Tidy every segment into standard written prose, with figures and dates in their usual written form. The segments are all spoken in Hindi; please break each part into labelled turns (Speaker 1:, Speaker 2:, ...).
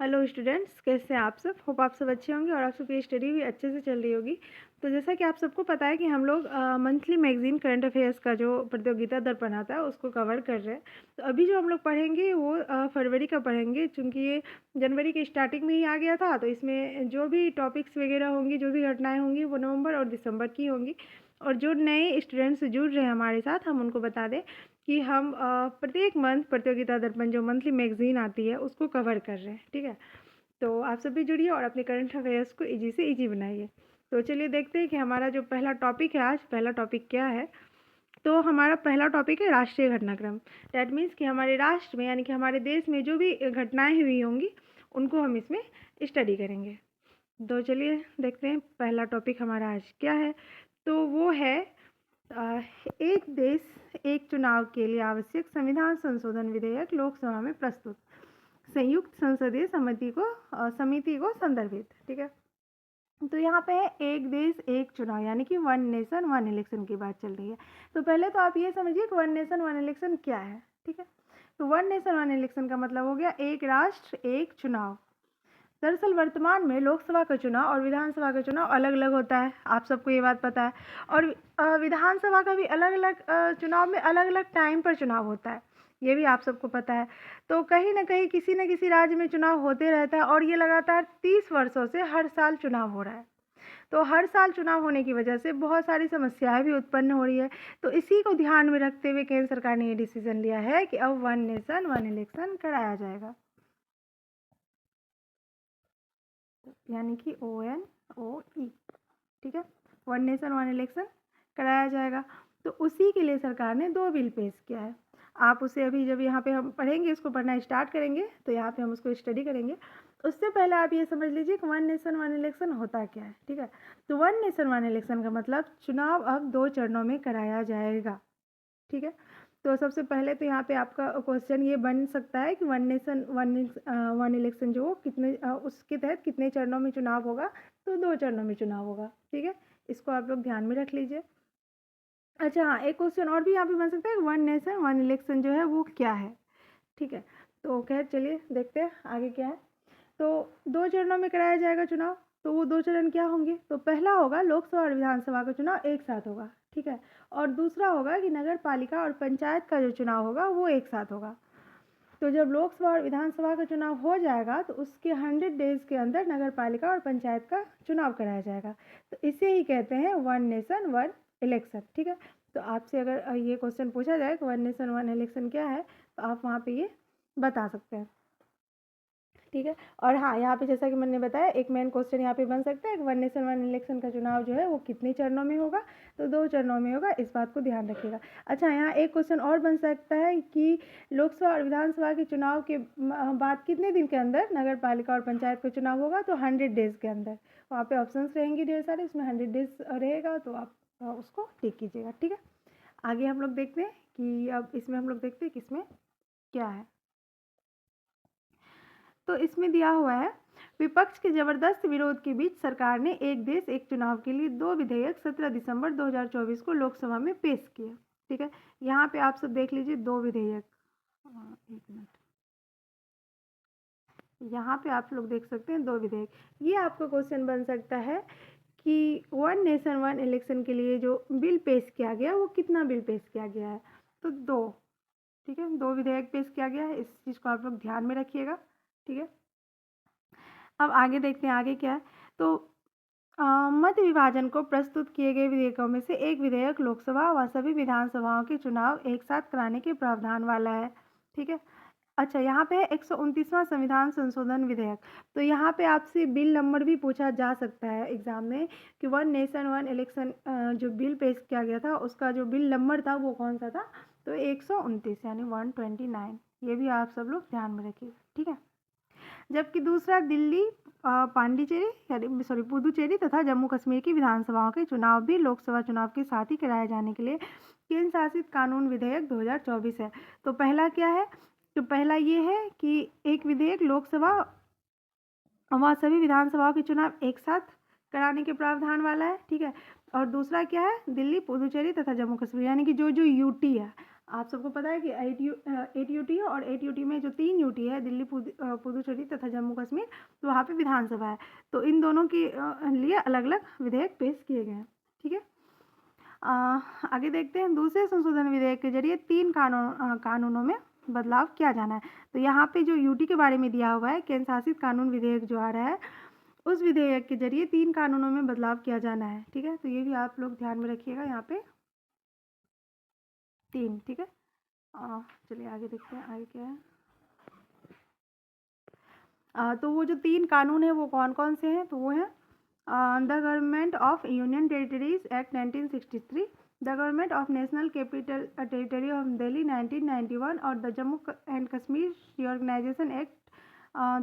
Speaker 1: हेलो स्टूडेंट्स, कैसे हैं आप सब। होप आप सब अच्छे होंगे और आप सबकी स्टडी भी अच्छे से चल रही होगी। तो जैसा कि आप सबको पता है कि हम लोग मंथली मैगजीन करंट अफेयर्स का जो प्रतियोगिता दर्पण आता है उसको कवर कर रहे हैं। तो अभी जो हम लोग पढ़ेंगे वो फरवरी का पढ़ेंगे, चूँकि ये जनवरी के स्टार्टिंग में ही आ गया था। तो इसमें जो भी टॉपिक्स वगैरह होंगी, जो भी घटनाएँ होंगी, वो नवंबर और दिसंबर की होंगी। और जो नए स्टूडेंट्स जुड़ रहे हैं हमारे साथ, हम उनको बता दें कि हम प्रत्येक मंथ प्रतियोगिता दर्पण जो मंथली मैगजीन आती है उसको कवर कर रहे हैं। ठीक है, तो आप सब भी जुड़िए और अपने करंट अफेयर्स को इजी से इजी बनाइए। तो चलिए देखते हैं कि हमारा जो पहला टॉपिक है, आज पहला टॉपिक क्या है। तो हमारा पहला टॉपिक है राष्ट्रीय घटनाक्रम। डैट मीन्स कि हमारे राष्ट्र में यानी कि हमारे देश में जो भी घटनाएं हुई होंगी उनको हम इसमें स्टडी करेंगे। तो चलिए देखते हैं पहला टॉपिक हमारा आज क्या है। तो वो है एक देश एक चुनाव के लिए आवश्यक संविधान संशोधन विधेयक लोकसभा में प्रस्तुत, संयुक्त संसदीय समिति को संदर्भित। ठीक है, तो यहाँ पे है एक देश एक चुनाव यानी कि वन नेशन वन इलेक्शन की बात चल रही है। तो पहले तो आप ये समझिए कि वन नेशन वन इलेक्शन क्या है। ठीक है, तो वन नेशन वन इलेक्शन का मतलब हो गया एक राष्ट्र एक चुनाव। दरअसल वर्तमान में लोकसभा का चुनाव और विधानसभा का चुनाव अलग अलग होता है, आप सबको ये बात पता है। और विधानसभा का भी अलग अलग चुनाव में अलग अलग टाइम पर चुनाव होता है, ये भी आप सबको पता है। तो कहीं ना कहीं किसी न किसी राज्य में चुनाव होते रहता है और ये लगातार 30 वर्षों से हर साल चुनाव हो रहा है। तो हर साल चुनाव होने की वजह से बहुत सारी समस्याएं भी उत्पन्न हो रही है। तो इसी को ध्यान में रखते हुए केंद्र सरकार ने ये डिसीजन लिया है कि अब वन नेशन वन इलेक्शन कराया जाएगा, यानी कि ONOE। ठीक है, वन नेशन वन इलेक्शन कराया जाएगा। तो उसी के लिए सरकार ने 2 बिल पेश किया है। आप उसे अभी जब यहाँ पे हम पढ़ेंगे, इसको पढ़ना स्टार्ट करेंगे तो यहाँ पे हम उसको स्टडी करेंगे। उससे पहले आप ये समझ लीजिए कि वन नेशन वन इलेक्शन होता क्या है। ठीक है, तो वन नेशन वन इलेक्शन का मतलब चुनाव अब 2 चरणों में कराया जाएगा। ठीक है, तो सबसे पहले तो यहाँ पे आपका क्वेश्चन ये बन सकता है कि वन नेशन वन इलेक्शन जो कितने उसके तहत कितने चरणों में चुनाव होगा। तो 2 चरणों में चुनाव होगा। ठीक है, इसको आप लोग ध्यान में रख लीजिए। अच्छा हाँ, एक क्वेश्चन और भी यहाँ पे बन सकता है, वन नेशन वन इलेक्शन जो है वो क्या है। ठीक है, तो खैर चलिए देखते हैं आगे क्या है। तो 2 चरणों में कराया जाएगा चुनाव। तो वो 2 चरण क्या होंगे। तो पहला होगा लोकसभा और विधानसभा का चुनाव एक साथ होगा। ठीक है, और दूसरा होगा कि नगर पालिका और पंचायत का जो चुनाव होगा वो एक साथ होगा। तो जब लोकसभा और विधानसभा का चुनाव हो जाएगा तो उसके 100 डेज के अंदर नगर पालिका और पंचायत का चुनाव कराया जाएगा। तो इसे ही कहते हैं वन नेशन वन इलेक्शन। ठीक है, तो आपसे अगर ये क्वेश्चन पूछा जाए कि वन नेशन वन इलेक्शन क्या है तो आप वहाँ पे ये बता सकते हैं। ठीक है, और हाँ यहाँ पे जैसा कि मैंने बताया एक मेन क्वेश्चन यहाँ पे बन सकता है कि वन नेशन वन इलेक्शन का चुनाव जो है वो कितने चरणों में होगा। तो 2 चरणों में होगा, इस बात को ध्यान रखिएगा। अच्छा, यहाँ एक क्वेश्चन और बन सकता है कि लोकसभा और विधानसभा के चुनाव के बाद कितने दिन के अंदर नगर पालिका और पंचायत का चुनाव होगा। तो 100 डेज के अंदर। वहाँ पे ऑप्शन रहेंगे ढेर सारे, उसमें 100 डेज रहेगा, तो आप उसको टिक कीजिएगा। ठीक है, आगे हम लोग देखते हैं कि अब इसमें हम लोग देखते हैं कि इसमें क्या है। तो इसमें दिया हुआ है, विपक्ष के जबरदस्त विरोध के बीच सरकार ने एक देश एक चुनाव के लिए 2 विधेयक 17 दिसंबर 2024 को लोकसभा में पेश किए। ठीक है, यहाँ पे आप सब देख लीजिए 2 विधेयक। एक मिनट, यहाँ पे आप लोग देख सकते हैं 2 विधेयक। ये आपका क्वेश्चन बन सकता है कि वन नेशन वन इलेक्शन के लिए जो बिल पेश किया गया वो कितना बिल पेश किया गया है। तो 2। ठीक है, 2 विधेयक पेश किया गया है, इस चीज़ को आप लोग ध्यान में रखिएगा। ठीक है, अब आगे देखते हैं आगे क्या है। तो मध्य विभाजन को प्रस्तुत किए गए विधेयकों में से एक विधेयक लोकसभा व सभी विधानसभाओं के चुनाव एक साथ कराने के प्रावधान वाला है। ठीक है, अच्छा यहाँ पे है 129वां संविधान संशोधन विधेयक। तो यहाँ पे आपसे बिल नंबर भी पूछा जा सकता है एग्जाम में कि वन नेशन वन इलेक्शन जो बिल पेश किया गया था उसका जो बिल नंबर था वो कौन सा था। तो 129 यानी 129, ये भी आप सब लोग ध्यान में रखिए। ठीक है, जबकि दूसरा दिल्ली पांडिचेरी यानी पुदुचेरी तथा जम्मू कश्मीर की विधानसभाओं के चुनाव भी लोकसभा चुनाव के साथ ही कराए जाने के लिए केंद्र शासित कानून विधेयक 2024 है। तो पहला क्या है, तो पहला ये है कि एक विधेयक लोकसभा व सभी विधानसभाओं के चुनाव एक साथ कराने के प्रावधान वाला है। ठीक है, और दूसरा क्या है, दिल्ली पुदुचेरी तथा जम्मू कश्मीर यानी कि जो जो यूटी है, आप सबको पता है कि 8 यूटी और 8 यूटी में जो 3 यूटी है, दिल्ली, पुदुचेरी तथा जम्मू कश्मीर, तो वहाँ पे विधानसभा है। तो इन दोनों के लिए अलग अलग विधेयक पेश किए गए हैं। ठीक है, आगे देखते हैं। दूसरे संशोधन विधेयक के जरिए 3 कानूनों में बदलाव किया जाना है। तो यहाँ पे जो यूटी के बारे में दिया हुआ है, केंद्र शासित कानून विधेयक जो आ रहा है, उस विधेयक के जरिए 3 कानूनों में बदलाव किया जाना है। ठीक है, तो ये भी आप लोग ध्यान में रखिएगा, यहाँ पे 3। ठीक है, चलिए आगे देखते हैं आगे क्या है। तो वो जो 3 कानून है वो कौन कौन से हैं, तो वो हैं the government of union territories act 1963, the government of national capital territory of Delhi 1991 और the Jammu and Kashmir reorganisation act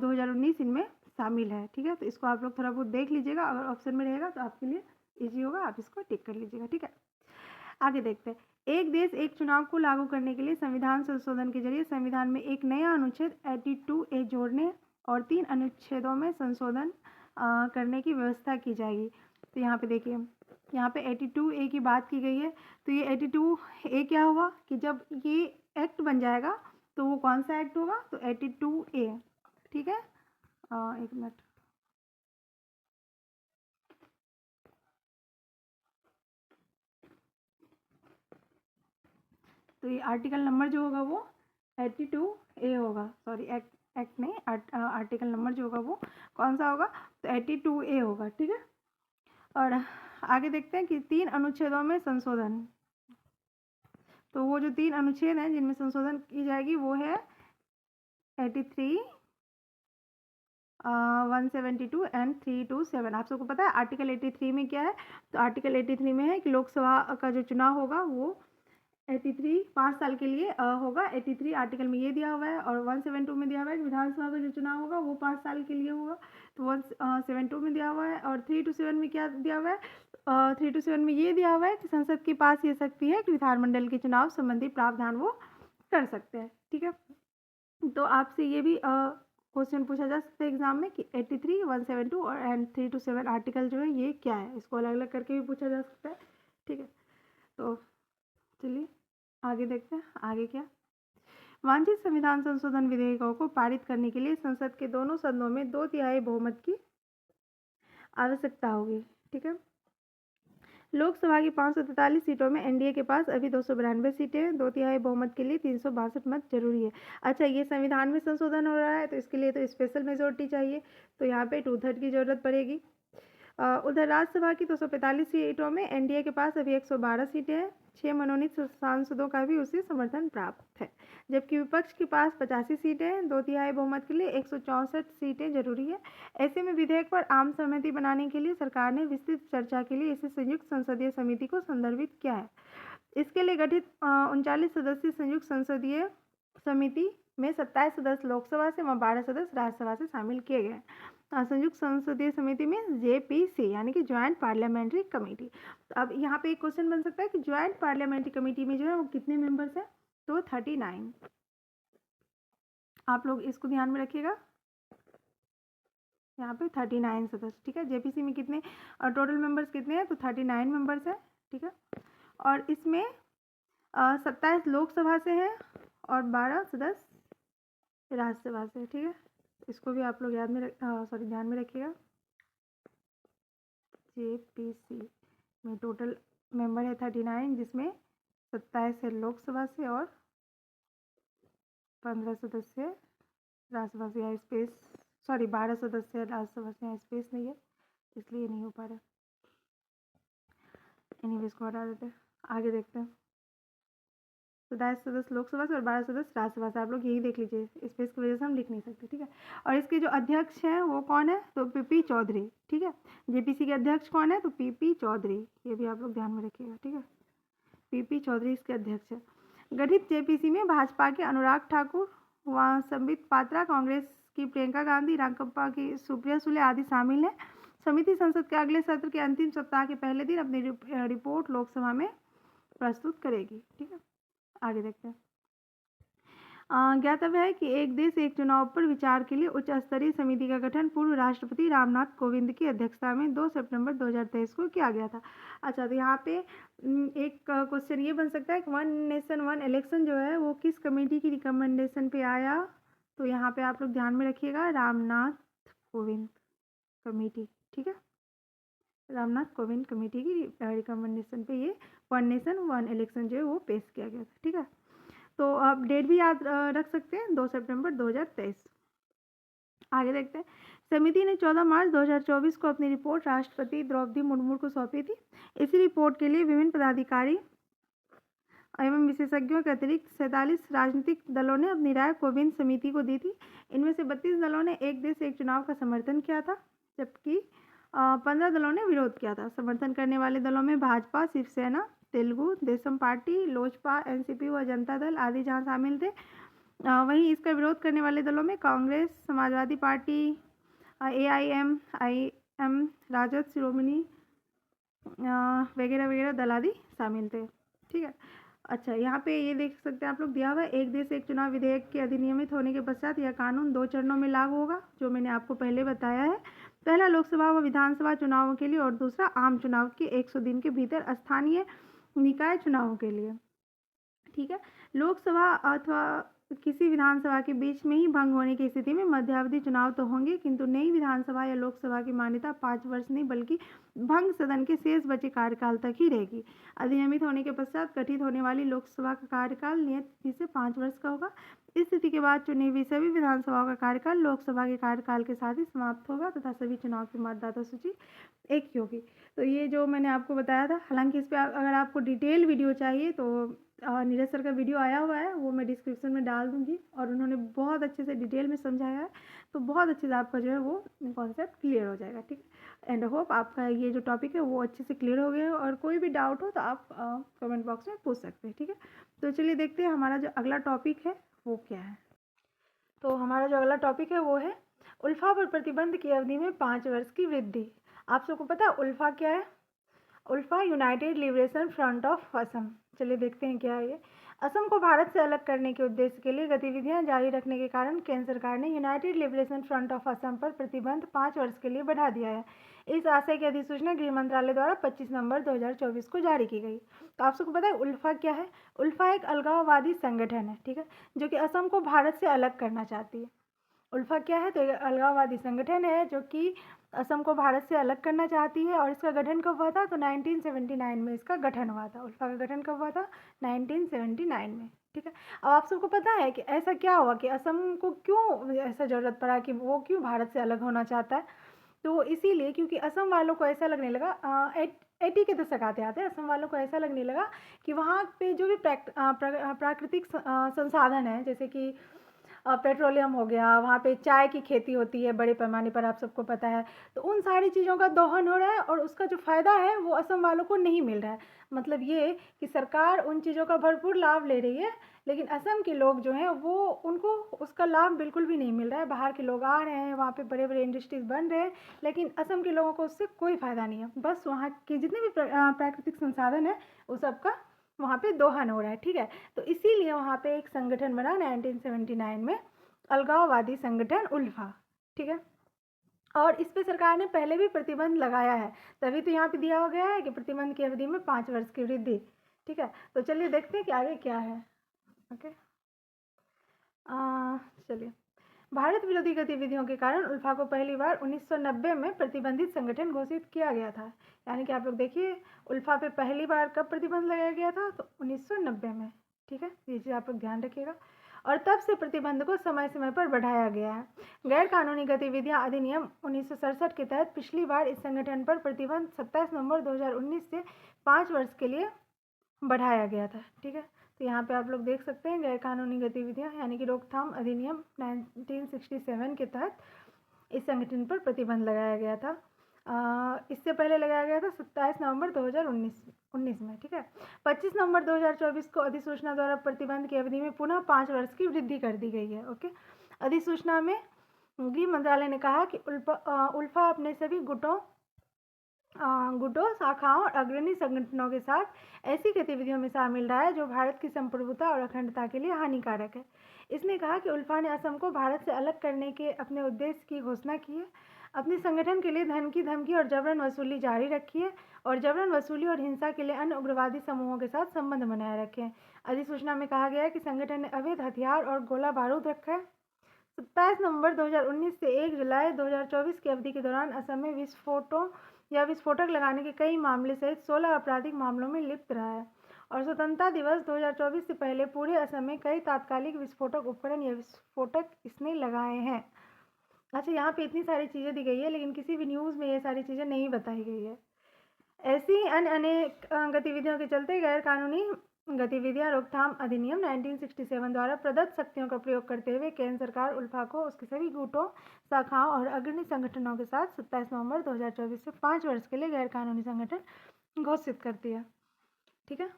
Speaker 1: 2019 इनमें शामिल है। ठीक है, तो इसको आप लोग थोड़ा बहुत देख लीजिएगा, अगर ऑप्शन में रहेगा तो आपके लिए ईजी होगा, आप इसको टिक कर लीजिएगा। ठीक है, आगे देखते हैं। एक देश एक चुनाव को लागू करने के लिए संविधान संशोधन के जरिए संविधान में एक नया अनुच्छेद 82A जोड़ने और 3 अनुच्छेदों में संशोधन करने की व्यवस्था की जाएगी। तो यहाँ पे देखिए, यहाँ पे 82A की बात की गई है। तो ये 82A क्या होगा कि जब ये एक्ट बन जाएगा तो वो कौन सा एक्ट होगा, तो 82A। ठीक है, एक मिनट, तो ये आर्टिकल नंबर जो होगा वो 82A होगा। सॉरी, एक्ट नहीं, आर्टिकल नंबर जो होगा वो कौन सा होगा, तो 82A होगा। ठीक है, और आगे देखते हैं कि 3 अनुच्छेदों में संशोधन। तो वो जो 3 अनुच्छेद हैं जिनमें संशोधन की जाएगी वो है 83, 172 एंड 327। आप सबको पता है आर्टिकल 83 में क्या है, तो आर्टिकल 83 में है कि लोकसभा का जो चुनाव होगा वो 83 5 साल के लिए होगा। 83 आर्टिकल में ये दिया हुआ है, और 172 में दिया हुआ है कि विधानसभा का जो चुनाव होगा वो 5 साल के लिए होगा। तो 172 में दिया हुआ है, और 327 में क्या दिया हुआ है, 327 में ये दिया हुआ है कि संसद के पास ये शक्ति है कि विधानमंडल के चुनाव संबंधी प्रावधान वो कर सकते हैं। ठीक है, तो आपसे ये भी क्वेश्चन पूछा जा सकता है एग्जाम में कि 83, 172 और एंड 327 आर्टिकल जो है ये क्या है, इसको अलग अलग करके भी पूछा जा सकता है। ठीक है, तो चलिए आगे देखते हैं आगे क्या। वांछित संविधान संशोधन विधेयकों को पारित करने के लिए संसद के दोनों सदनों में 2/3 बहुमत की आवश्यकता होगी। ठीक है, लोकसभा की 543 सीटों में एनडीए के पास अभी 292 सीटें हैं। 2/3 बहुमत के लिए 362 मत जरूरी है। अच्छा, ये संविधान में संशोधन हो रहा है तो इसके लिए तो स्पेशल मेजोरिटी चाहिए, तो यहाँ पे 2/3 की जरूरत पड़ेगी। उधर राज्यसभा की 245 सीटों में एनडीए के पास अभी 112 सीटें हैं। 6 मनोनीत सांसदों का भी उसे समर्थन प्राप्त है, जबकि विपक्ष के पास 85 सीटें हैं। 2/3 बहुमत के लिए 164 सीटें जरूरी है। ऐसे में विधेयक पर आम सहमति बनाने के लिए सरकार ने विस्तृत चर्चा के लिए इसे संयुक्त संसदीय समिति को संदर्भित किया है। इसके लिए गठित 39 सदस्यीय संयुक्त संसदीय समिति में 27 सदस्य लोकसभा से व 12 सदस्य राज्यसभा से शामिल किए गए हैं। संयुक्त संसदीय समिति में जेपीसी यानी कि ज्वाइंट पार्लियामेंट्री कमेटी। तो अब यहाँ पे एक क्वेश्चन बन सकता है कि ज्वाइंट पार्लियामेंट्री कमेटी में जो है वो कितने मेंबर्स हैं, तो 39। आप लोग इसको ध्यान में रखिएगा, यहाँ पे 39 सदस्य। ठीक है, जेपीसी में कितने टोटल मेंबर्स कितने हैं, तो 39 मेंबर्स हैं। ठीक है, और इसमें 27 लोकसभा से हैं और 12 सदस्य राज्यसभा से। ठीक है, इसको भी आप लोग याद में ध्यान में रखिएगा। जेपीसी में टोटल मेंबर है 39, जिसमें 27 है लोकसभा से और 15 सदस्य राज्यसभा से। यहाँ स्पेस 12 सदस्य राज्यसभा से, यहाँ स्पेस नहीं है इसलिए नहीं हो पा रहा। एनीवेज को हटा देते हैं, आगे देखते हैं। 27 सदस्य लोकसभा से और 12 सदस्य राज्यसभा से। आप लोग यही देख लीजिए, स्पेस की वजह से हम लिख नहीं सकते। ठीक है, और इसके जो अध्यक्ष हैं वो कौन है, तो पीपी चौधरी। ठीक है, जेपीसी के अध्यक्ष कौन है, तो पीपी चौधरी, ये भी आप लोग ध्यान में रखिएगा। ठीक है, पीपी चौधरी इसके अध्यक्ष है। गठित जेपीसी में भाजपा के अनुराग ठाकुर, वहाँ संबित पात्रा, कांग्रेस की प्रियंका गांधी, रामकप्पा की सुप्रिया सुले आदि शामिल हैं। समिति संसद के अगले सत्र के अंतिम सप्ताह के पहले दिन अपनी रिपोर्ट लोकसभा में प्रस्तुत करेगी। ठीक है, आगे देखते हैं। ज्ञातव्य है कि एक देश एक चुनाव पर विचार के लिए उच्च स्तरीय समिति का गठन पूर्व राष्ट्रपति रामनाथ कोविंद की अध्यक्षता में 2 सितंबर 2023 को किया गया था। अच्छा, तो यहाँ पे एक क्वेश्चन ये बन सकता है कि वन नेशन वन इलेक्शन जो है वो किस कमेटी की रिकमेंडेशन पे आया? तो यहाँ पे आप लोग ध्यान में रखिएगा, रामनाथ कोविंद कमेटी, ठीक है, रामनाथ कोविंद कमेटी की रिकमेंडेशन पे ये वन नेशन वन इलेक्शन जो है वो पेश किया गया था, ठीक है। तो आप डेट भी याद रख सकते हैं, 2 सितंबर 2023। आगे देखते हैं। समिति ने 14 मार्च 2024 को अपनी रिपोर्ट राष्ट्रपति द्रौपदी मुर्मू को सौंपी थी। इसी रिपोर्ट के लिए विभिन्न पदाधिकारी एवं विशेषज्ञों के अतिरिक्त 47 राजनीतिक दलों ने अपनी राय कोविंद समिति को दी थी। इनमें से 32 दलों ने एक देश एक चुनाव का समर्थन किया था, जबकि 15 दलों ने विरोध किया था। समर्थन करने वाले दलों में भाजपा, शिवसेना, तेलुगु देशम पार्टी, लोजपा, एनसीपी व जनता दल आदि जहां शामिल थे। वहीं इसका विरोध करने वाले दलों में कांग्रेस, समाजवादी पार्टी, AIM, राजद, शिरोमणि वगैरह वगैरह दल आदि शामिल थे, ठीक है। अच्छा, यहाँ पे ये देख सकते हैं आप लोग, दिया हुआ है एक देश एक चुनाव विधेयक के अधिनियमित होने के पश्चात यह कानून 2 चरणों में लागू होगा, जो मैंने आपको पहले बताया है। पहला लोकसभा व विधानसभा चुनावों के लिए और दूसरा आम चुनाव के 100 दिन के भीतर स्थानीय निकाय चुनावों के लिए, ठीक है। लोकसभा अथवा किसी विधानसभा के बीच में ही भंग होने की स्थिति में मध्यावधि चुनाव तो होंगे, किंतु नई विधानसभा या लोकसभा की मान्यता 5 वर्ष नहीं बल्कि भंग सदन के शेष बचे कार्यकाल तक ही रहेगी। अधिनियमित होने के पश्चात गठित होने वाली लोकसभा का कार्यकाल नियत तिथि से 5 वर्ष का होगा। इस स्थिति के बाद चुनी हुई सभी विधानसभाओं का कार्यकाल लोकसभा के कार्यकाल के साथ ही समाप्त होगा तथा सभी चुनाव की मतदाता सूची एक ही होगी। तो ये जो मैंने आपको बताया था, हालांकि इस पर अगर आपको डिटेल वीडियो चाहिए तो नीरज सर का वीडियो आया हुआ है, वो मैं डिस्क्रिप्शन में डाल दूंगी, और उन्होंने बहुत अच्छे से डिटेल में समझाया है, तो बहुत अच्छे से आपका जो है वो कॉन्सेप्ट क्लियर हो जाएगा, ठीक है। एंड होप आपका ये जो टॉपिक है वो अच्छे से क्लियर हो गया है, और कोई भी डाउट हो तो आप कमेंट बॉक्स में पूछ सकते हैं, ठीक है। तो चलिए देखते हैं हमारा जो अगला टॉपिक है वो क्या है। तो हमारा जो अगला टॉपिक है वो है उल्फा पर प्रतिबंध की अवधि में 5 वर्ष की वृद्धि। आप सबको पता है उल्फा क्या है? ULFA united liberation front of Assam. चलिए देखते हैं क्या है ये। असम को भारत से अलग करने के उद्देश्य के लिए गतिविधियां जारी रखने के कारण केंद्र सरकार ने United liberation front of Assam पर प्रतिबंध 5 वर्ष के लिए बढ़ा दिया है। इस आशय की अधिसूचना गृह मंत्रालय द्वारा 25 नवंबर 2024 को जारी की गई। तो आप सबको पता है उल्फा क्या है? उल्फा एक अलगाववादी संगठन है, ठीक है, जो कि असम को भारत से अलग करना चाहती है। उल्फा क्या है? तो एक अलगाववादी संगठन है जो कि असम को भारत से अलग करना चाहती है। और इसका गठन कब हुआ था? तो 1979 में इसका गठन हुआ था। उल्फा का गठन कब हुआ था? 1979 में, ठीक है। अब आप सबको पता है कि ऐसा क्या हुआ कि असम को क्यों ऐसा ज़रूरत पड़ा कि वो क्यों भारत से अलग होना चाहता है? तो इसीलिए क्योंकि असम वालों को ऐसा लगने लगा, 80 के दशक आते आते असम वालों को ऐसा लगने लगा कि वहाँ पे जो भी प्राकृतिक संसाधन है, जैसे कि पेट्रोलियम हो गया, वहाँ पे चाय की खेती होती है बड़े पैमाने पर, आप सबको पता है, तो उन सारी चीज़ों का दोहन हो रहा है और उसका जो फ़ायदा है वो असम वालों को नहीं मिल रहा है। मतलब ये कि सरकार उन चीज़ों का भरपूर लाभ ले रही है, लेकिन असम के लोग जो हैं वो उनको उसका लाभ बिल्कुल भी नहीं मिल रहा है। बाहर के लोग आ रहे हैं, वहाँ पे बड़े बड़े इंडस्ट्रीज़ बन रहे हैं, लेकिन असम के लोगों को उससे कोई फ़ायदा नहीं है। बस वहाँ के जितने भी प्राकृतिक संसाधन है उस सबका वहाँ पे दोहन हो रहा है, ठीक है। तो इसीलिए वहाँ पे एक संगठन बना 1979 में, अलगाववादी संगठन उल्फा, ठीक है। और इस पे सरकार ने पहले भी प्रतिबंध लगाया है, तभी तो यहाँ पे दिया हो गया है कि प्रतिबंध की अवधि में 5 वर्ष की वृद्धि, ठीक है। तो चलिए देखते हैं कि आगे क्या है। ओके, चलिए। भारत विरोधी गतिविधियों के कारण उल्फा को पहली बार 1990 में प्रतिबंधित संगठन घोषित किया गया था। यानी कि आप लोग देखिए उल्फा पे पहली बार कब प्रतिबंध लगाया गया था? तो 1990 में, ठीक है। ये चीज़ आप लोग ध्यान रखिएगा। और तब से प्रतिबंध को समय समय पर बढ़ाया गया है। गैर कानूनी गतिविधियां अधिनियम 1967 के तहत पिछली बार इस संगठन पर प्रतिबंध 27 नवंबर 2019 से 5 वर्ष के लिए बढ़ाया गया था, ठीक है। तो यहाँ पे आप लोग देख सकते हैं गैर कानूनी गतिविधियां यानी कि रोकथाम अधिनियम 1967 के तहत इस संगठन पर प्रतिबंध लगाया गया था। इससे पहले लगाया गया था 27 नवंबर 2019 में, ठीक है। 25 नवंबर 2024 को अधिसूचना द्वारा प्रतिबंध की अवधि में पुनः 5 वर्ष की वृद्धि कर दी गई है। ओके, अधिसूचना में गृह मंत्रालय ने कहा कि उल्फा अपने सभी गुटों गुटों, शाखाओं और अग्रणी संगठनों के साथ ऐसी गतिविधियों में शामिल रहा है जो भारत की संप्रभुता और अखंडता के लिए हानिकारक है। इसने कहा कि उल्फा ने असम को भारत से अलग करने के अपने उद्देश्य की घोषणा की है, अपने संगठन के लिए धन की धमकी और जबरन वसूली जारी रखी है और जबरन वसूली और हिंसा के लिए अन्य उग्रवादी समूहों के साथ संबंध बनाए रखे हैं। अधिसूचना में कहा गया है कि संगठन ने अवैध हथियार और गोला बारूद रखा है। 27 नवंबर 2019 से 1 जुलाई 2024 की अवधि के दौरान असम में विस्फोटों या विस्फोटक लगाने के कई मामले सहित 16 आपराधिक मामलों में लिप्त रहा है और स्वतंत्रता दिवस 2024 से पहले पूरे असम में कई तात्कालिक विस्फोटक उपकरण या विस्फोटक इसने लगाए हैं। अच्छा, यहाँ पे इतनी सारी चीज़ें दी गई है लेकिन किसी भी न्यूज़ में ये सारी चीज़ें नहीं बताई गई है। ऐसी अन्य अनेक गतिविधियों के चलते गैर कानूनी गतिविधियां रोकथाम अधिनियम 1967 द्वारा प्रदत्त शक्तियों का प्रयोग करते हुए केंद्र सरकार उल्फा को उसके सभी गुटों, शाखाओं और अग्रणी संगठनों के साथ 27 नवंबर 2024 से 5 वर्ष के लिए गैर कानूनी संगठन घोषित करती है। ठीक है,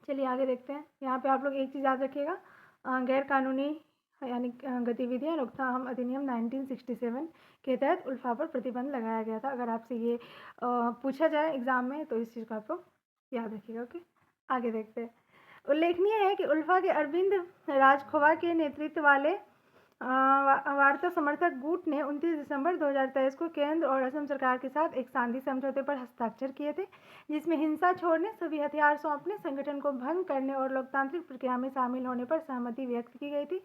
Speaker 1: चलिए आगे देखते हैं। यहाँ पे आप लोग एक चीज़ याद रखिएगा, गैर कानूनी यानी गतिविधियां रोकथाम अधिनियम 1967 के तहत उल्फा पर प्रतिबंध लगाया गया था। अगर आपसे ये पूछा जाए एग्जाम में तो इस चीज़ को आप लोग याद रखिएगा। ओके, आगे देखते हैं। उल्लेखनीय है कि उल्फा के अरविंद राजखोवा के नेतृत्व वाले वार्ता समर्थक गुट ने 29 दिसंबर 2023 को केंद्र और असम सरकार के साथ एक शांति समझौते पर हस्ताक्षर किए थे, जिसमें हिंसा छोड़ने, सभी हथियार सौंपने, संगठन को भंग करने और लोकतांत्रिक प्रक्रिया में शामिल होने पर सहमति व्यक्त की गई थी।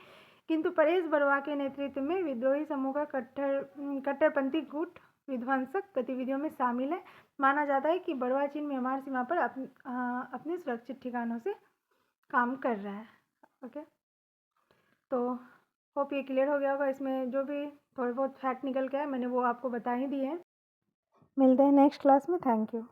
Speaker 1: किंतु परेश बरुआ के नेतृत्व में विद्रोही समूह का कट्टरपंथी गुट विध्वंसक गतिविधियों में शामिल है। माना जाता है कि बरुआ चीन म्यांमार सीमा पर अपने सुरक्षित ठिकानों से काम कर रहा है। ओके, तो होप ये क्लियर हो गया होगा। इसमें जो भी थोड़े बहुत फैक्ट निकल के है मैंने वो आपको बता ही दिए हैं। मिलते हैं नेक्स्ट क्लास में। Thank you.